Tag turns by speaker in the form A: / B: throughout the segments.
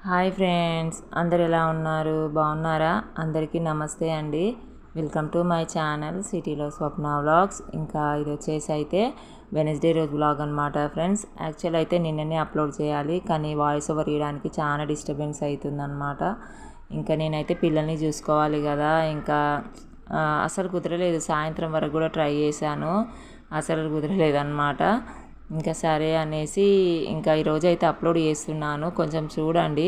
A: Hi friends, అందరు ఎలా ఉన్నారు? బాగున్నారా? అందరికీ నమస్తే అండి. వెల్కమ్ టు మై ఛానల్ సిటీలో స్వప్న వ్లాగ్స్. ఇంకా ఇది వచ్చేసి అయితే వెనస్డే రోజు వ్లాగ్ అనమాట ఫ్రెండ్స్. యాక్చువల్ అయితే నిన్ననే అప్లోడ్ చేయాలి, కానీ వాయిస్ ఓవర్ ఇవ్వడానికి చాలా డిస్టర్బెన్స్ అవుతుందన్నమాట. ఇంకా నేనైతే పిల్లల్ని చూసుకోవాలి కదా, ఇంకా అసలు కుదరలేదు. సాయంత్రం వరకు కూడా ట్రై చేశాను, అసలు కుదరలేదు అనమాట. ఇంకా సరే అనేసి ఇంకా ఈరోజు అయితే అప్లోడ్ చేస్తున్నాను, కొంచెం చూడండి.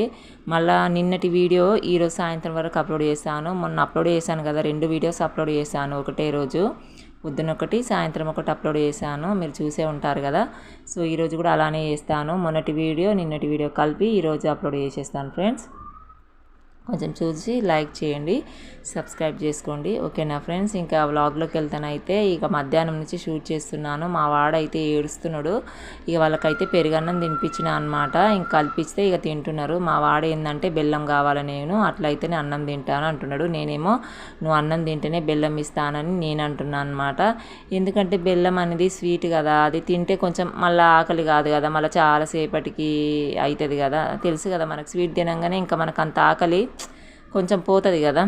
A: మళ్ళీ నిన్నటి వీడియో ఈరోజు సాయంత్రం వరకు అప్లోడ్ చేస్తాను. మొన్న అప్లోడ్ చేశాను కదా, 2 వీడియోస్ అప్లోడ్ చేశాను ఒకటే రోజు. పొద్దున ఒకటి, సాయంత్రం ఒకటి అప్లోడ్ చేశాను, మీరు చూసే ఉంటారు కదా. సో ఈరోజు కూడా అలానే చేస్తాను. మొన్నటి వీడియో నిన్నటి వీడియో కలిపి ఈరోజు అప్లోడ్ చేసేస్తాను ఫ్రెండ్స్. కొంచెం చూసి లైక్ చేయండి, సబ్స్క్రైబ్ చేసుకోండి, ఓకేనా ఫ్రెండ్స్. ఇంకా వ్లాగ్లోకి వెళ్తానైతే ఇక మధ్యాహ్నం నుంచి షూట్ చేస్తున్నాను. మా వాడైతే ఏడుస్తున్నాడు. ఇక వాళ్ళకైతే పెరుగన్నం తినిపించిన అనమాట. ఇంక కల్పిస్తే ఇక తింటున్నారు. మా వాడు ఏంటంటే బెల్లం కావాలి, నేను అట్లయితేనే అన్నం తింటాను అంటున్నాడు. నేనేమో నువ్వు అన్నం తింటేనే బెల్లం ఇస్తానని నేను అంటున్నాను అనమాట. ఎందుకంటే బెల్లం అనేది స్వీట్ కదా, అది తింటే కొంచెం మళ్ళీ ఆకలి కాదు కదా, మళ్ళీ చాలాసేపటికి అవుతుంది కదా. తెలుసు కదా మనకు, స్వీట్ తినంగానే ఇంకా మనకు అంత ఆకలి కొంచెం పోతుంది కదా.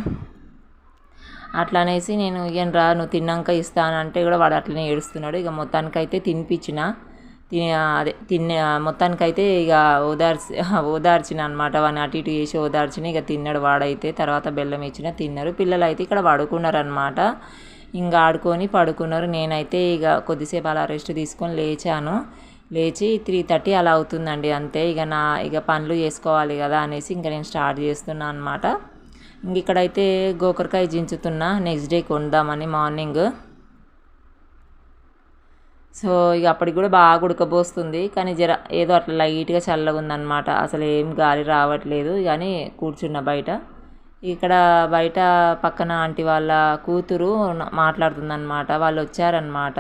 A: అట్లా అనేసి నేను రా నువ్వు తిన్నాక ఇస్తానంటే కూడా వాడు అట్లనే ఏడుస్తున్నాడు. ఇక మొత్తానికైతే తినిపించిన, మొత్తానికైతే ఇక ఓదార్చిన అనమాట. వాడిని అటు ఇటు చేసి ఓదార్చిన. ఇక తిన్నాడు వాడైతే. తర్వాత బెల్లం ఇచ్చిన, తిన్నారు. పిల్లలు అయితే ఇక్కడ పడుకున్నారనమాట. ఇంకా ఆడుకొని పడుకున్నారు. నేనైతే ఇక కొద్దిసేపు అలా రెస్ట్ తీసుకొని లేచి 3:30 అలా అవుతుందండి, అంతే. ఇక పనులు చేసుకోవాలి కదా అనేసి ఇంకా నేను స్టార్ట్ చేస్తున్నాను అనమాట. ఇంక ఇక్కడైతే గోకరకాయ జించుతున్నా, నెక్స్ట్ డే కొందామని మార్నింగ్. సో ఇక అప్పటికి కూడా బాగా ఉడకబోస్తుంది, కానీ ఏదో అట్లా లైట్గా చల్లగా ఉందన్నమాట. అసలు ఏం గాలి రావట్లేదు, కానీ కూర్చున్న బయట. ఇక్కడ బయట పక్కన ఆంటీ వాళ్ళ కూతురు మాట్లాడుతుందన్నమాట. వాళ్ళు వచ్చారనమాట.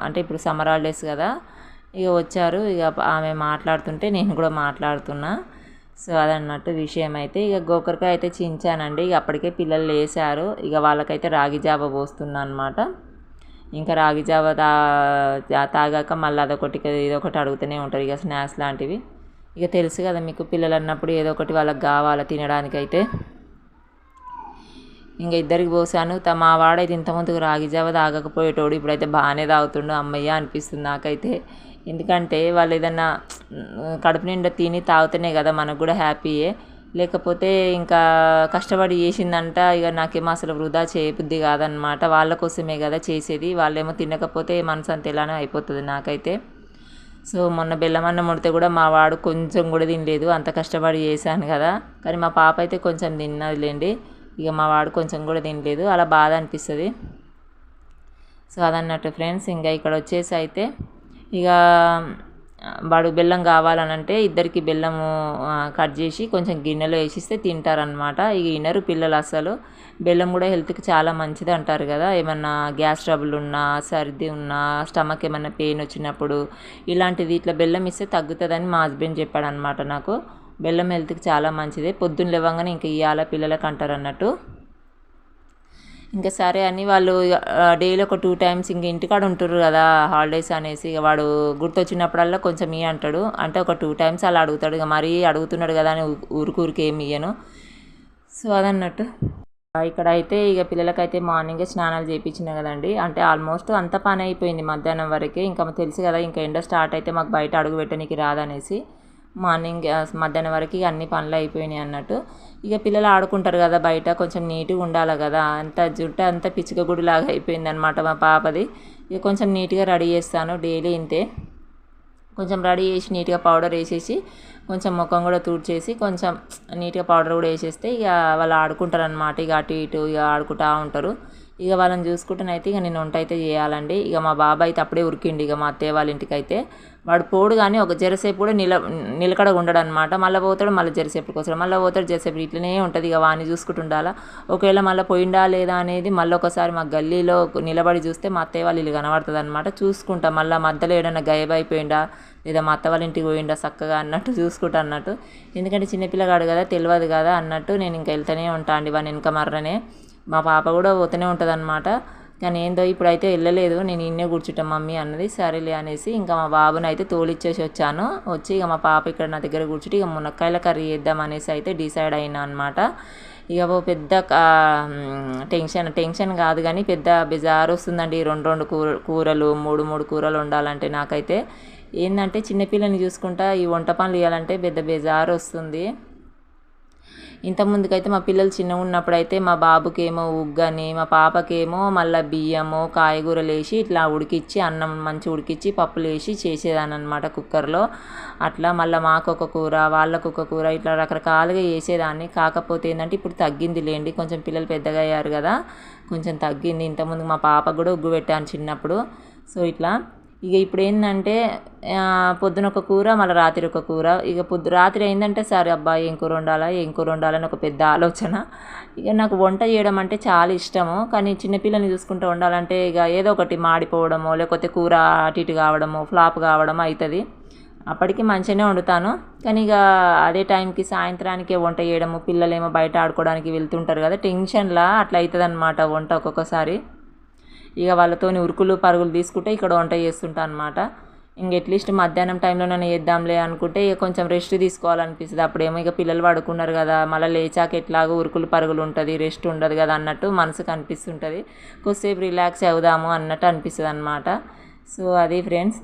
A: అంటే ఇప్పుడు సమ్మర్ హాలిడేస్ కదా, ఇక వచ్చారు. ఇక ఆమె మాట్లాడుతుంటే నేను కూడా మాట్లాడుతున్నా. సో అదన్నట్టు విషయం. అయితే ఇక గోకరకాయ అయితే చించానండి. ఇక అప్పటికే పిల్లలు లేసారు. ఇక వాళ్ళకైతే రాగి జావ పోస్తున్నా అనమాట. ఇంకా రాగి జావ తాగాక మళ్ళీ అదొకటి ఇదొకటి అడుగుతూనే ఉంటారు, ఇక స్నాక్స్ లాంటివి. ఇక తెలుసు కదా మీకు, పిల్లలు అన్నప్పుడు ఏదో ఒకటి వాళ్ళకి కావాలి తినడానికైతే. ఇంకా ఇద్దరికి పోసాను. మా వాడైతే ఇంతకుముందుకు రాగి జావ తాగకపోయేటోడు, ఇప్పుడైతే బాగానే తాగుతుండు. అమ్మయ్య అనిపిస్తుంది నాకైతే. ఎందుకంటే వాళ్ళు ఏదన్నా కడుపు నిండా తిని తాగుతూనే కదా మనకు కూడా హ్యాపీయే. లేకపోతే ఇంకా కష్టపడి చేసిందంట, ఇక నాకేమో అసలు వృధా చేయబుద్ధి కాదనమాట. వాళ్ళ కోసమే కదా చేసేది. వాళ్ళేమో తినకపోతే మనసు అంత ఎలానో అయిపోతుంది నాకైతే. సో మొన్న బెల్లం అన్నం వండితే కూడా మా వాడు కొంచెం కూడా తినలేదు, అంత కష్టపడి చేశాను కదా. కానీ మా పాప అయితే కొంచెం తిన్నదిలేండి. ఇక మా వాడు కొంచెం కూడా తినలేదు, అలా బాధ అనిపిస్తుంది. సో అదన్నట్టు ఫ్రెండ్స్. ఇంకా ఇక్కడ వచ్చేసి అయితే ఇక వాడు బెల్లం కావాలనంటే ఇద్దరికి బెల్లము కట్ చేసి కొంచెం గిన్నెలో వేసిస్తే తింటారనమాట. ఇక వినరు పిల్లలు అసలు. బెల్లం కూడా హెల్త్కి చాలా మంచిది అంటారు కదా. ఏమన్నా గ్యాస్ ట్రబుల్ ఉన్నా, సర్ది ఉన్నా, స్టమక్ ఏమన్నా పెయిన్ వచ్చినప్పుడు ఇలాంటిది ఇట్లా బెల్లం ఇస్తే తగ్గుతుందని మా హస్బెండ్ చెప్పాడు అనమాట నాకు. బెల్లం హెల్త్కి చాలా మంచిది. పొద్దున్న లేవగానే ఇంకా ఇవ్వాల పిల్లలకు అంటారు అన్నట్టు. ఇంకా సరే అని వాళ్ళు డైలీ ఒక 2 times ఇంక ఇంటికాడ ఉంటారు కదా హాలిడేస్ అనేసి, ఇక వాడు గుర్తొచ్చినప్పుడల్లా కొంచెం ఇయ్య అంటాడు. అంటే ఒక 2 times అలా అడుగుతాడు. ఇక మరీ అడుగుతున్నాడు కదా అని ఊరికి ఏమి ఇయ్యను. సో అదన్నట్టు. ఇక్కడ అయితే ఇక పిల్లలకైతే మార్నింగే స్నానాలు చేయించిన కదండి. అంటే ఆల్మోస్ట్ అంత పని అయిపోయింది మధ్యాహ్నం వరకే. ఇంకా తెలుసు కదా, ఇంకా ఎండ స్టార్ట్ అయితే మాకు బయట అడుగు పెట్టడానికి రాదనేసి మార్నింగ్ మధ్యాహ్నం వరకు అన్ని పనులు అయిపోయినాయి అన్నట్టు. ఇక పిల్లలు ఆడుకుంటారు కదా బయట, కొంచెం నీట్గా ఉండాలి కదా. అంత జుట్టు అంతా పిచ్చుకగుడిలాగా అయిపోయింది అనమాట మా పాపది. ఇక కొంచెం నీట్గా రెడీ చేస్తాను డైలీ ఇంతే. కొంచెం రెడీ చేసి నీట్గా పౌడర్ వేసేసి కొంచెం ముఖం కూడా తుడిచేసి కొంచెం నీట్గా పౌడర్ కూడా వేసేస్తే ఇక వాళ్ళు ఆడుకుంటారు అనమాట. ఇక అటు ఇటు ఇక ఆడుకుంటూ ఉంటారు. ఇక వాళ్ళని చూసుకుంటూనైతే ఇక నేను వంట అయితే చేయాలండి. ఇక మా బాబాయ్ అయితే అప్పుడే ఉరికిండి. ఇక మా అత్తయ్య వాళ్ళ ఇంటికి అయితే వాడు పోడు, కానీ ఒక జరసేపు కూడా నిలకడ ఉండడు అనమాట. మళ్ళీ పోతాడు, మళ్ళీ జరసేపుకి వస్తాడు, మళ్ళీ పోతాడు, జరసేపు ఇట్లనే ఉంటుంది. ఇక వాడిని చూసుకుంటూ ఉండాలా. ఒకవేళ మళ్ళీ పోయిండా లేదా అనేది మళ్ళీ ఒకసారి మా గల్లీలో నిలబడి చూస్తే మా అత్తయ్య వాళ్ళు ఇల్లు కనబడుతుంది అనమాట. చూసుకుంటా మళ్ళీ మధ్యలో ఏడన్నా గాయబైపోయిండా లేదా మా అత్త వాళ్ళ ఇంటికి పోయిండా చక్కగా అన్నట్టు చూసుకుంటా అన్నట్టు. ఎందుకంటే చిన్నపిల్లగాడు కదా, తెలియదు కదా అన్నట్టు నేను ఇంకా వెళ్తూనే ఉంటా అండి వాడిని వెనక మర్రనే. మా పాప కూడా పోతూనే ఉంటుంది అనమాట. కానీ ఏందో ఇప్పుడైతే వెళ్ళలేదు, నేను ఇన్నే కూర్చుంటాం మమ్మీ అన్నది. సరేలే అనేసి ఇంకా మా బాబుని అయితే తోలిచ్చేసి వచ్చాను. వచ్చి ఇక మా పాప ఇక్కడ నా దగ్గర కూర్చుంటే ఇక మునక్కాయల కర్రీ చేద్దాం అనేసి అయితే డిసైడ్ అయినా అనమాట. ఇక పెద్ద టెన్షన్ కాదు కానీ పెద్ద బెజారు వస్తుందండి. రెండు కూరలు 3 కూరలు వండాలంటే నాకైతే ఏంటంటే చిన్నపిల్లని చూసుకుంటా ఈ వంట పనులు చేయాలంటే పెద్ద బెజారు వస్తుంది. ఇంతకుముందుకైతే మా పిల్లలు చిన్నగా ఉన్నప్పుడు అయితే మా బాబుకేమో ఉగ్గని, మా పాపకేమో మళ్ళీ బియ్యము కాయగూరలు వేసి ఇట్లా ఉడికిచ్చి అన్నం మంచి ఉడికిచ్చి పప్పులు వేసి చేసేదాన్ని అనమాట కుక్కర్లో. అట్లా మళ్ళీ మాకొక కూర వాళ్ళకొక కూర ఇట్లా రకరకాలుగా చేసేదాన్ని. కాకపోతే ఏంటంటే ఇప్పుడు తగ్గింది లేండి, కొంచెం పిల్లలు పెద్దగా అయ్యారు కదా, కొంచెం తగ్గింది. ఇంతకుముందు మా పాపకు కూడా ఉగ్గు పెట్టాను చిన్నప్పుడు. సో ఇట్లా ఇక ఇప్పుడు ఏంటంటే పొద్దున ఒక కూర మళ్ళీ రాత్రి ఒక కూర. ఇక రాత్రి అయిందంటే సరే అబ్బా ఏం కూర వండాలని ఒక పెద్ద ఆలోచన. ఇక నాకు వంట చేయడం అంటే చాలా ఇష్టము, కానీ చిన్నపిల్లని చూసుకుంటూ వండాలంటే ఇక ఏదో ఒకటి మాడిపోవడమో లేకపోతే కూర అటు ఇటు కావడమో ఫ్లాప్ కావడమో అవుతుంది. అప్పటికి మంచిగానే వండుతాను, కానీ ఇక అదే టైంకి సాయంత్రానికే వంట చేయడము, పిల్లలేమో బయట ఆడుకోవడానికి వెళ్తుంటారు కదా, టెన్షన్లా అట్లా అవుతుంది అనమాట వంట ఒక్కొక్కసారి. ఇక వాళ్ళతోని ఉరుకులు పరుగులు తీసుకుంటే ఇక్కడ వంట చేస్తుంటా అనమాట. ఇంక అట్లీస్ట్ మధ్యాహ్నం టైంలో నన్ను చేద్దాంలే అనుకుంటే ఇక కొంచెం రెస్ట్ తీసుకోవాలనిపిస్తుంది. అప్పుడేమో ఇక పిల్లలు పడుకున్నారు కదా, మళ్ళీ లేచాక ఎట్లాగో ఉరుకులు పరుగులు ఉంటుంది, రెస్ట్ ఉండదు కదా అన్నట్టు మనసుకు అనిపిస్తుంటుంది. కొద్దిసేపు రిలాక్స్ అవుదాము అన్నట్టు అనిపిస్తుంది అనమాట. సో అది ఫ్రెండ్స్,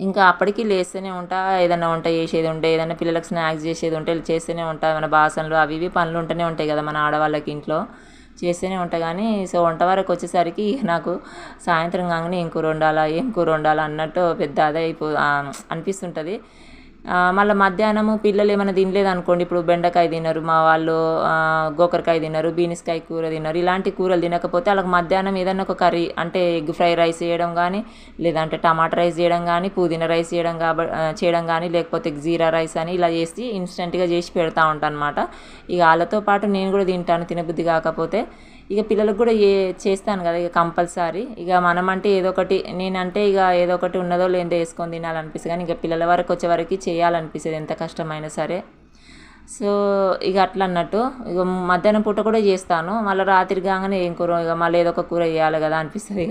A: ఇంకా అప్పటికి లేస్తూనే ఉంటా, ఏదైనా వంట చేసేది ఉంటే ఏదైనా పిల్లలకు స్నాక్స్ చేసేది ఉంటే చేస్తూనే ఉంటా. మన బాసనలు అవి ఇవి పనులు ఉంటూనే ఉంటాయి కదా మన ఆడవాళ్ళకి ఇంట్లో, చేస్తూనే ఉంటా. కానీ సో వంట వరకు వచ్చేసరికి నాకు సాయంత్రం కాగానే ఏం కూర వండాలా అన్నట్టు పెద్ద అదే అనిపిస్తుంటుంది. మళ్ళీ మధ్యాహ్నము పిల్లలు ఏమైనా తినలేదు అనుకోండి, ఇప్పుడు బెండకాయ తినరు మా వాళ్ళు, గోకరకాయ తినరు, బీనిస్కాయ కూర తినరు, ఇలాంటి కూరలు తినకపోతే వాళ్ళకి మధ్యాహ్నం ఏదైనా ఒక కర్రీ అంటే ఎగ్ ఫ్రై రైస్ చేయడం కానీ, లేదంటే టమాటా రైస్ చేయడం కానీ, పుదీనా రైస్ చేయడం కానీ, లేకపోతే జీరా రైస్ అని ఇలా చేసి ఇన్స్టెంట్గా చేసి పెడతా ఉంటాను అనమాట. ఇక వాళ్ళతో పాటు నేను కూడా తింటాను తినబుద్ధి కాకపోతే. ఇక పిల్లలకు కూడా చేస్తాను కదా ఇక కంపల్సరీ. ఇక మనమంటే ఏదో ఒకటి, నేనంటే ఇక ఏదో ఒకటి ఉన్నదో లేదో వేసుకొని తినాలనిపిస్తుంది, కానీ ఇక పిల్లల వరకు వచ్చే వరకు చేయాలనిపిస్తుంది ఎంత కష్టమైనా సరే. సో ఇక అట్లా అన్నట్టు ఇక మధ్యాహ్నం పూట కూడా చేస్తాను, మళ్ళీ రాత్రి కాగానే ఏం కూర ఇక మళ్ళీ ఏదో ఒక కూర చేయాలి కదా అనిపిస్తుంది.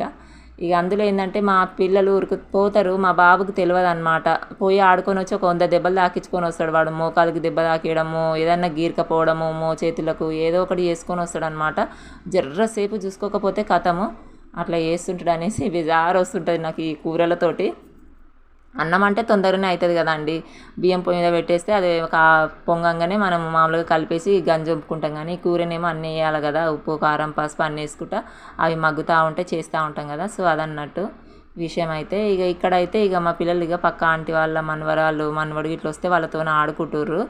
A: ఇక అందులో ఏంటంటే మా పిల్లలు పోతారు, మా బాబుకి తెలియదు అనమాట. పోయి ఆడుకొని వచ్చి ఒక 100 దెబ్బలు తాకించుకొని వస్తాడు. వాడు మోకాలకి దెబ్బ తాకియడము, ఏదన్నా గీరకపోవడము, చేతులకు ఏదో ఒకటి చేసుకొని వస్తాడు అనమాట. జర్రసేపు చూసుకోకపోతే కథము అట్లా చేస్తుంటాడు అనేసి బెజారు వస్తుంటుంది నాకు ఈ కూరలతోటి. అన్నం అంటే తొందరగానే అవుతుంది కదండి, బియ్యం పొయ్యి మీద పెట్టేస్తే అది పొంగంగానే మనం మామూలుగా కలిపేసి గంజి వంపుకుంటాం. కానీ కూరనేమో అన్నీ వేయాలి కదా, ఉప్పు కారం పసుపు అన్నీ వేసుకుంటా అవి మగ్గుతూ ఉంటే చేస్తూ ఉంటాం కదా. సో అదన్నట్టు విషయం. అయితే ఇక ఇక్కడైతే ఇక మా పిల్లలు ఇక పక్క ఆంటీ వాళ్ళ మనవడు ఇట్లా వస్తే వాళ్ళతో ఆడుకుంటుర్రు.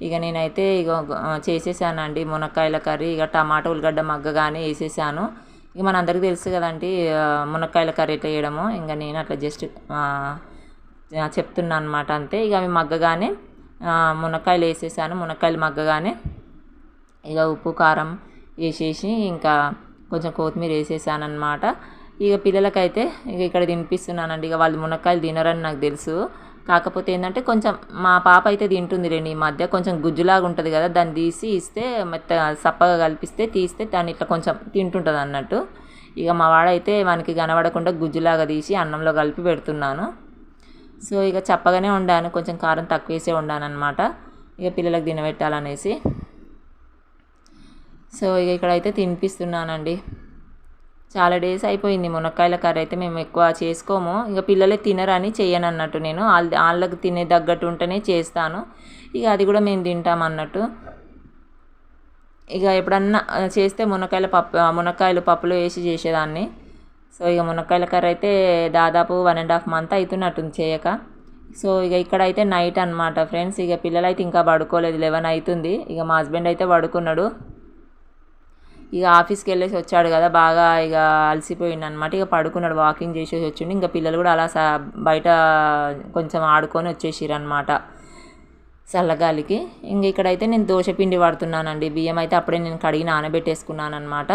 A: ఇక నేనైతే ఇక చేసేసానండి మునక్కాయల కర్రీ. ఇక టమాటా ఉల్లిగడ్డ మగ్గగానే వేసేసాను. ఇక మనందరికీ తెలుసు కదండి మునక్కాయల కర్రీ ఎట్లా చేయడము, ఇంకా నేను అట్లా జస్ట్ చెప్తున్నా అనమాట అంతే. ఇక అవి మగ్గగానే మునక్కాయలు వేసేసాను. మునక్కాయలు మగ్గగానే ఇక ఉప్పు కారం వేసేసి ఇంకా కొంచెం కొత్తిమీర వేసేసాను అనమాట. ఇక పిల్లలకైతే ఇక ఇక్కడ తినిపిస్తున్నానండి. ఇక వాళ్ళు మునక్కాయలు తినరని నాకు తెలుసు, కాకపోతే ఏంటంటే కొంచెం మా పాప అయితే తింటుంది రండి. ఈ మధ్య కొంచెం గుజ్జులాగా ఉంటుంది కదా, దాన్ని తీసి ఇస్తే సప్పగా కలిపిస్తే తీస్తే దాన్ని ఇట్లా కొంచెం తింటుంటుంది అన్నట్టు. ఇక మా వాడైతే మనకి కనబడకుండా గుజ్జులాగా తీసి అన్నంలో కలిపి పెడుతున్నాను. సో ఇక చప్పగానే వండాను, కొంచెం కారం తక్కువ వేసే వండాను అనమాట, ఇక పిల్లలకు తినబెట్టాలనేసి. సో ఇక ఇక్కడైతే తినిపిస్తున్నానండి. చాలా డేస్ అయిపోయింది మునక్కాయల కర్రీ అయితే మేము ఎక్కువ చేసుకోము, ఇక పిల్లలే తినరని చేయను అన్నట్టు. నేను వాళ్ళకి తినే తగ్గట్టు ఉంటేనే చేస్తాను, ఇక అది కూడా మేము తింటాం అన్నట్టు. ఇక ఎప్పుడన్నా చేస్తే మునక్కాయలు పప్పులో వేసి చేసేదాన్ని. సో ఇక మునక్కాయల కర్రీ అయితే దాదాపు 1.5 month అవుతున్నట్టుంది చేయక. సో ఇక ఇక్కడైతే నైట్ అనమాట ఫ్రెండ్స్. ఇక పిల్లలైతే ఇంకా పడుకోలేదు, 11 అవుతుంది. ఇక మా హస్బెండ్ అయితే పడుకున్నాడు, ఇక ఆఫీస్కి వెళ్ళేసి వచ్చాడు కదా, బాగా ఇక అలసిపోయింది అనమాట. ఇక పడుకున్నాడు, వాకింగ్ చేసేసి వచ్చిండు. ఇంకా పిల్లలు కూడా అలా బయట కొంచెం ఆడుకొని వచ్చేసారు అనమాట చల్లగాలికి. ఇంక ఇక్కడైతే నేను దోశపిండి పడుతున్నానండి. బియ్యం అయితే అప్పుడే నేను కడిగి నానబెట్టేసుకున్నాను అనమాట.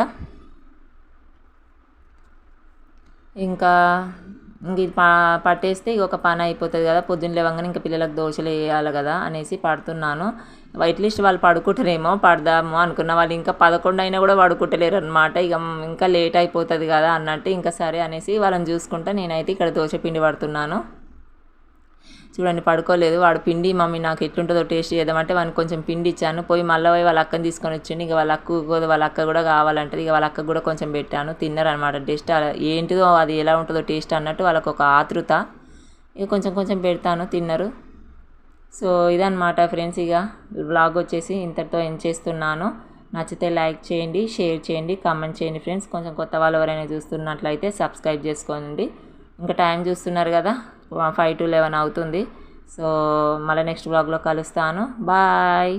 A: ఇంకా ఇంక ఇది పట్టేస్తే ఇక ఒక పని అయిపోతుంది కదా, పొద్దున్న లేవగానే ఇంకా పిల్లలకు దోశలు వేయాలి కదా అనేసి పడుతున్నాను. అట్లీస్ట్ వాళ్ళు పడుకుంటారేమో, పడదాము అనుకున్న వాళ్ళు ఇంకా 11 అయినా కూడా పడుకుంటలేరు అనమాట. ఇక ఇంకా లేట్ అయిపోతుంది కదా అన్నట్టు ఇంకా సరే అనేసి వాళ్ళని చూసుకుంటా నేనైతే ఇక్కడ దోశ పిండి పడుతున్నాను. చూడండి పడుకోలేదు వాడు. పిండి మమ్మీ నాకు ఎట్లుంటుందో టేస్ట్ చేద్దామంటే వానికి కొంచెం పిండి ఇచ్చాను. పోయి మళ్ళీ పోయి వాళ్ళ అక్కని తీసుకొని వచ్చిండు. ఇక వాళ్ళ అక్క కూడా కావాలంటది. ఇక వాళ్ళ అక్క కూడా కొంచెం పెట్టాను, తిన్నారనమాట. టేస్ట్ ఏంటిదో అది ఎలా ఉంటుందో టేస్ట్ అన్నట్టు వాళ్ళకు ఒక ఆతృత. ఇక కొంచెం కొంచెం పెడతాను, తిన్నారు. సో ఇదన్నమాట ఫ్రెండ్స్, ఇక వ్లాగ్ వచ్చేసి ఇంతటితో ఎండ్ చేస్తున్నాను. నచ్చితే లైక్ చేయండి, షేర్ చేయండి, కామెంట్ చేయండి ఫ్రెండ్స్. కొంచెం కొత్త వాళ్ళు ఎవరైనా చూస్తున్నట్లయితే సబ్స్క్రైబ్ చేసుకోండి. ఇంకా టైం చూస్తున్నారు కదా, 5 to 11 అవుతుంది. సో మళ్ళీ నెక్స్ట్ వ్లాగ్లో కలుస్తాను. బాయ్.